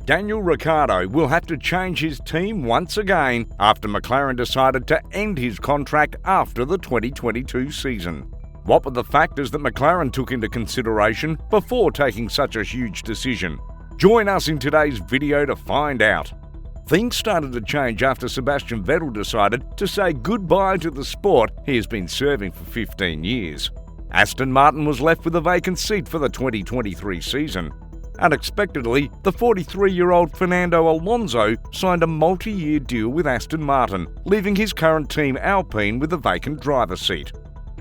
Daniel Ricciardo will have to change his team once again after McLaren decided to end his contract after the 2022 season. What were the factors that McLaren took into consideration before taking such a huge decision? Join us in today's video to find out. Things started to change after Sebastian Vettel decided to say goodbye to the sport he has been serving for 15 years. Aston Martin was left with a vacant seat for the 2023 season. Unexpectedly, the 43-year-old Fernando Alonso signed a multi-year deal with Aston Martin, leaving his current team Alpine with a vacant driver's seat.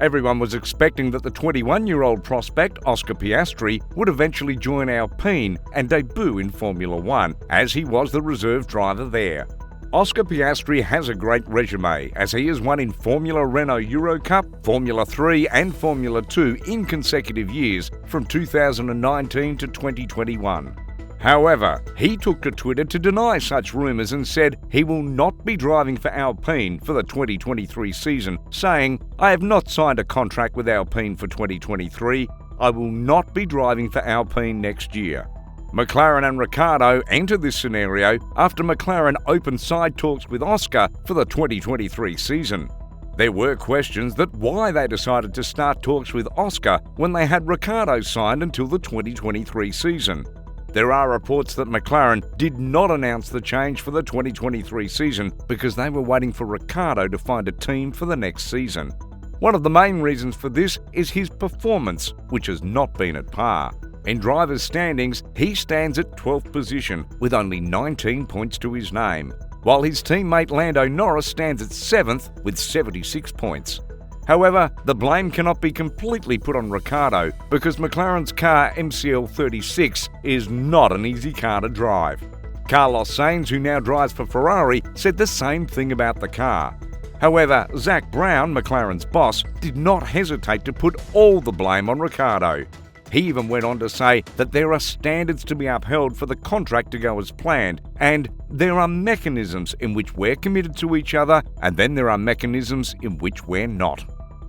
Everyone was expecting that the 21-year-old prospect Oscar Piastri would eventually join Alpine and debut in Formula 1, as he was the reserve driver there. Oscar Piastri has a great resume, as he has won in Formula Renault Euro Cup, Formula 3 and Formula 2 in consecutive years from 2019 to 2021. However, he took to Twitter to deny such rumours and said he will not be driving for Alpine for the 2023 season, saying, "I have not signed a contract with Alpine for 2023. I will not be driving for Alpine next year." McLaren and Ricciardo entered this scenario after McLaren opened side talks with Oscar for the 2023 season. There were questions that why they decided to start talks with Oscar when they had Ricciardo signed until the 2023 season. There are reports that McLaren did not announce the change for the 2023 season because they were waiting for Ricciardo to find a team for the next season. One of the main reasons for this is his performance, which has not been at par. In drivers' standings, he stands at 12th position with only 19 points to his name, while his teammate Lando Norris stands at 7th with 76 points. However, the blame cannot be completely put on Ricciardo because McLaren's car MCL36 is not an easy car to drive. Carlos Sainz, who now drives for Ferrari, said the same thing about the car. However, Zak Brown, McLaren's boss, did not hesitate to put all the blame on Ricciardo. He even went on to say that there are standards to be upheld for the contract to go as planned, and there are mechanisms in which we're committed to each other, and then there are mechanisms in which we're not.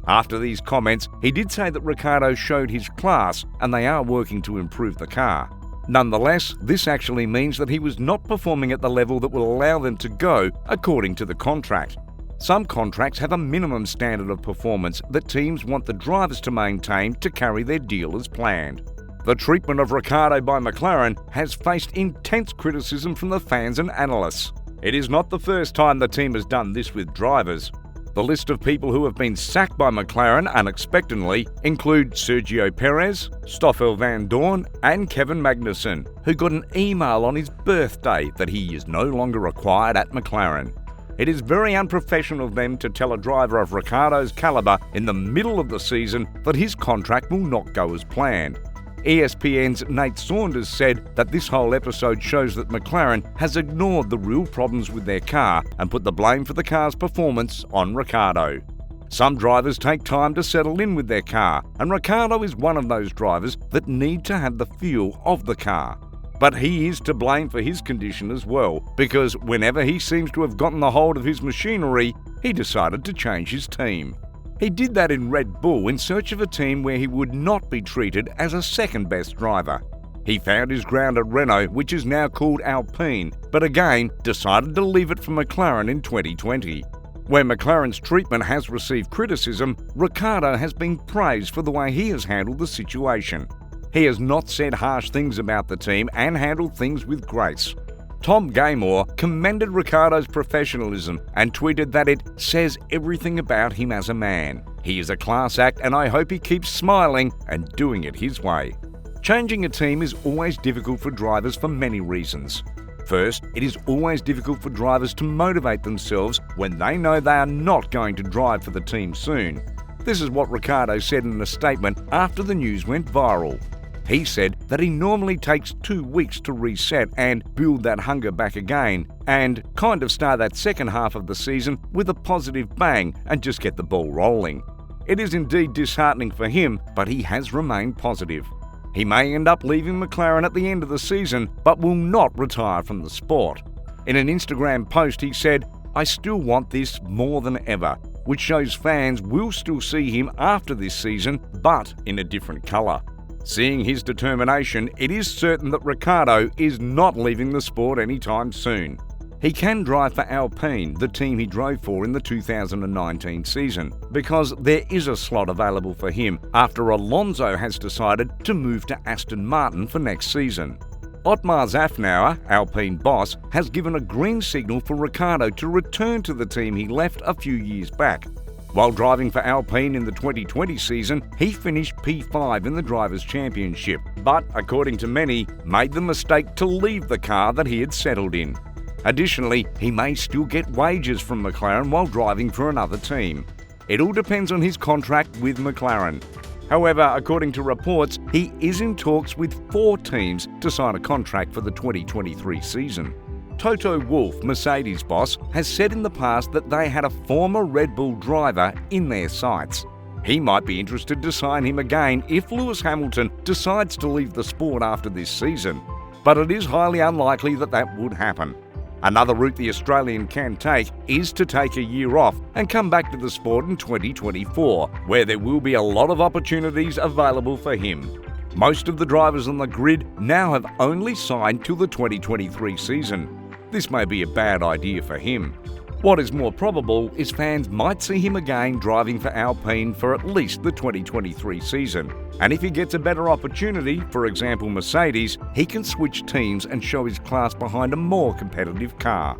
After these comments, he did say that Ricciardo showed his class and they are working to improve the car. Nonetheless, this actually means that he was not performing at the level that will allow them to go according to the contract. Some contracts have a minimum standard of performance that teams want the drivers to maintain to carry their deal as planned. The treatment of Ricciardo by McLaren has faced intense criticism from the fans and analysts. It is not the first time the team has done this with drivers. The list of people who have been sacked by McLaren unexpectedly include Sergio Perez, Stoffel Van Dorn and Kevin Magnussen, who got an email on his birthday that he is no longer required at McLaren. It is very unprofessional of them to tell a driver of Ricciardo's calibre in the middle of the season that his contract will not go as planned. ESPN's Nate Saunders said that this whole episode shows that McLaren has ignored the real problems with their car and put the blame for the car's performance on Ricciardo. Some drivers take time to settle in with their car, and Ricciardo is one of those drivers that need to have the feel of the car. But he is to blame for his condition as well, because whenever he seems to have gotten the hold of his machinery, he decided to change his team. He did that in Red Bull in search of a team where he would not be treated as a second-best driver. He found his ground at Renault, which is now called Alpine, but again decided to leave it for McLaren in 2020. Where McLaren's treatment has received criticism, Ricciardo has been praised for the way he has handled the situation. He has not said harsh things about the team and handled things with grace. Tom Gaymore commended Ricciardo's professionalism and tweeted that it says everything about him as a man. He is a class act and I hope he keeps smiling and doing it his way. Changing a team is always difficult for drivers for many reasons. First, it is always difficult for drivers to motivate themselves when they know they are not going to drive for the team soon. This is what Ricciardo said in a statement after the news went viral. He said that he normally takes 2 weeks to reset and build that hunger back again, and kind of start that second half of the season with a positive bang and just get the ball rolling. It is indeed disheartening for him, but he has remained positive. He may end up leaving McLaren at the end of the season, but will not retire from the sport. In an Instagram post, he said, "I still want this more than ever," which shows fans will still see him after this season, but in a different colour. Seeing his determination, it is certain that Ricciardo is not leaving the sport anytime soon. He can drive for Alpine, the team he drove for in the 2019 season, because there is a slot available for him after Alonso has decided to move to Aston Martin for next season. Otmar Szafnauer, Alpine boss, has given a green signal for Ricciardo to return to the team he left a few years back. While driving for Alpine in the 2020 season, he finished P5 in the Drivers' Championship, but, according to many, made the mistake to leave the car that he had settled in. Additionally, he may still get wages from McLaren while driving for another team. It all depends on his contract with McLaren. However, according to reports, he is in talks with 4 teams to sign a contract for the 2023 season. Toto Wolff, Mercedes boss, has said in the past that they had a former Red Bull driver in their sights. He might be interested to sign him again if Lewis Hamilton decides to leave the sport after this season, but it is highly unlikely that that would happen. Another route the Australian can take is to take a year off and come back to the sport in 2024, where there will be a lot of opportunities available for him. Most of the drivers on the grid now have only signed till the 2023 season. This may be a bad idea for him. What is more probable is fans might see him again driving for Alpine for at least the 2023 season. And if he gets a better opportunity, for example Mercedes, he can switch teams and show his class behind a more competitive car.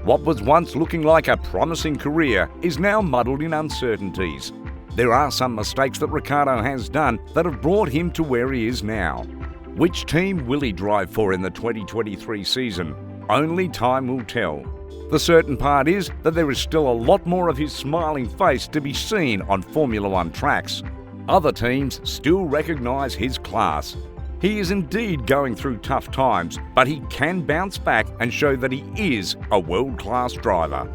What was once looking like a promising career is now muddled in uncertainties. There are some mistakes that Ricciardo has done that have brought him to where he is now. Which team will he drive for in the 2023 season? Only time will tell. The certain part is that there is still a lot more of his smiling face to be seen on Formula One tracks. Other teams still recognise his class. He is indeed going through tough times, but he can bounce back and show that he is a world-class driver.